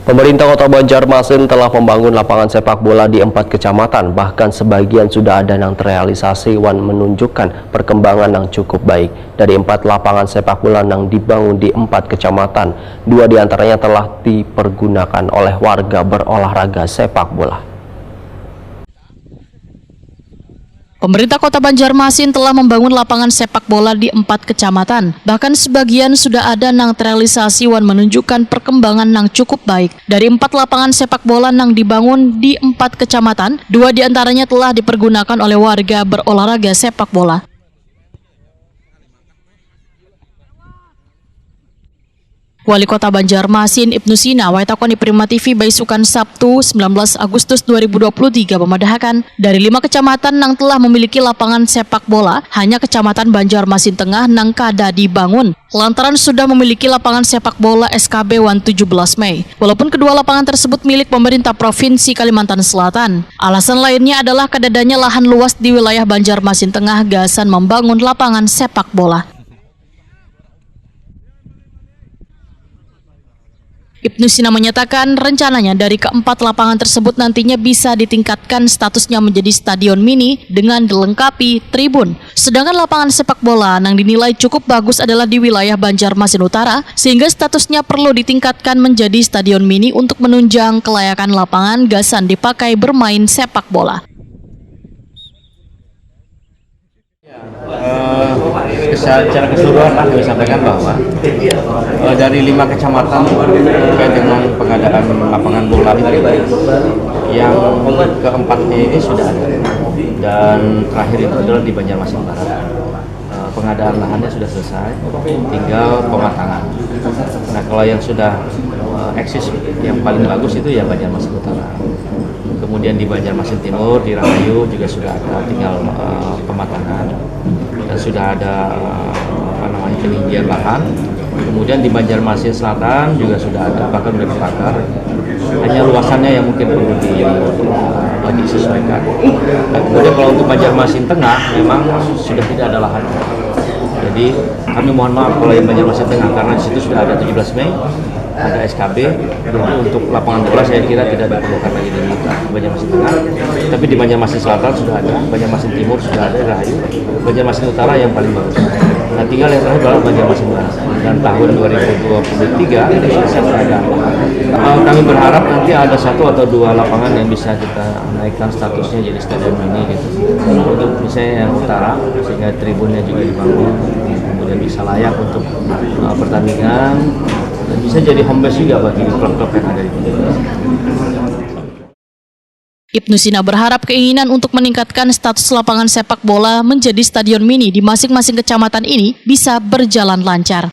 Pemerintah Kota Banjarmasin telah membangun lapangan sepak bola di 4 kecamatan, bahkan sebagian sudah ada yang terrealisasi dan menunjukkan perkembangan yang cukup baik. Dari 4 lapangan sepak bola yang dibangun di 4 kecamatan, 2 diantaranya telah dipergunakan oleh warga berolahraga sepak bola. Pemerintah Kota Banjarmasin telah membangun lapangan sepak bola di 4 kecamatan. Bahkan sebagian sudah ada yang terrealisasi dan menunjukkan perkembangan yang cukup baik. Dari 4 lapangan sepak bola yang dibangun di 4 kecamatan, 2 diantaranya telah dipergunakan oleh warga berolahraga sepak bola. Wali Kota Banjarmasin Ibnu Sina waitakoni Prima TV Baisukan Sabtu 19 Agustus 2023 memadahakan dari 5 kecamatan yang telah memiliki lapangan sepak bola, hanya Kecamatan Banjarmasin Tengah yang kada dibangun lantaran sudah memiliki lapangan sepak bola SKB 17 Mei. Walaupun kedua lapangan tersebut milik pemerintah Provinsi Kalimantan Selatan. Alasan lainnya adalah kadadanya lahan luas di wilayah Banjarmasin Tengah gasan membangun lapangan sepak bola. Ibnu Sina menyatakan rencananya dari keempat lapangan tersebut nantinya bisa ditingkatkan statusnya menjadi stadion mini dengan dilengkapi tribun. Sedangkan lapangan sepak bola yang dinilai cukup bagus adalah di wilayah Banjarmasin Utara, sehingga statusnya perlu ditingkatkan menjadi stadion mini untuk menunjang kelayakan lapangan gasan dipakai bermain sepak bola. Secara keseluruhan kami sampaikan bahwa dari 5 kecamatan terkait dengan pengadaan lapangan bola ini, yang keempatnya ini sudah ada, dan terakhir itu adalah di Banjarmasin Barat. Pengadaan lahannya sudah selesai, tinggal pematangan. Nah, kalau yang sudah eksis yang paling bagus itu ya Banjarmasin Utara. Kemudian di Banjarmasin Timur, di Rahayu juga sudah ada, tinggal pematangan. Dan sudah ada peninggian lahan. Kemudian di Banjarmasin Selatan juga sudah ada, bahkan sudah dibakar. Hanya luasannya yang mungkin perlu disesuaikan. Nah, kemudian kalau untuk Banjarmasin Tengah memang sudah tidak ada lahan. Jadi kami mohon maaf kalau yang Banjarmasin Tengah, karena di situ sudah ada 17 Mei, ada SKB, jadi untuk lapangan bola saya kira tidak diperlukan lagi di Banjarmasin Tengah. Tapi di Banjarmasin Selatan sudah ada, Banjarmasin Timur sudah ada, Rahayu, Banjarmasin Utara yang paling bagus. Nah, tinggal yang terakhir adalah Banjarmasin Barat. Dan tahun 2023 itu selesai pengadaan lahan. Kami berharap nanti ada 1 atau 2 lapangan yang bisa kita naikkan statusnya jadi stadion mini gitu. Untuk misalnya yang utara, sehingga tribunnya juga dibangun, kemudian bisa layak untuk pertandingan, dan bisa jadi home base juga bagi klub-klub yang ada di Indonesia. Ibnu Sina berharap keinginan untuk meningkatkan status lapangan sepak bola menjadi stadion mini di masing-masing kecamatan ini bisa berjalan lancar.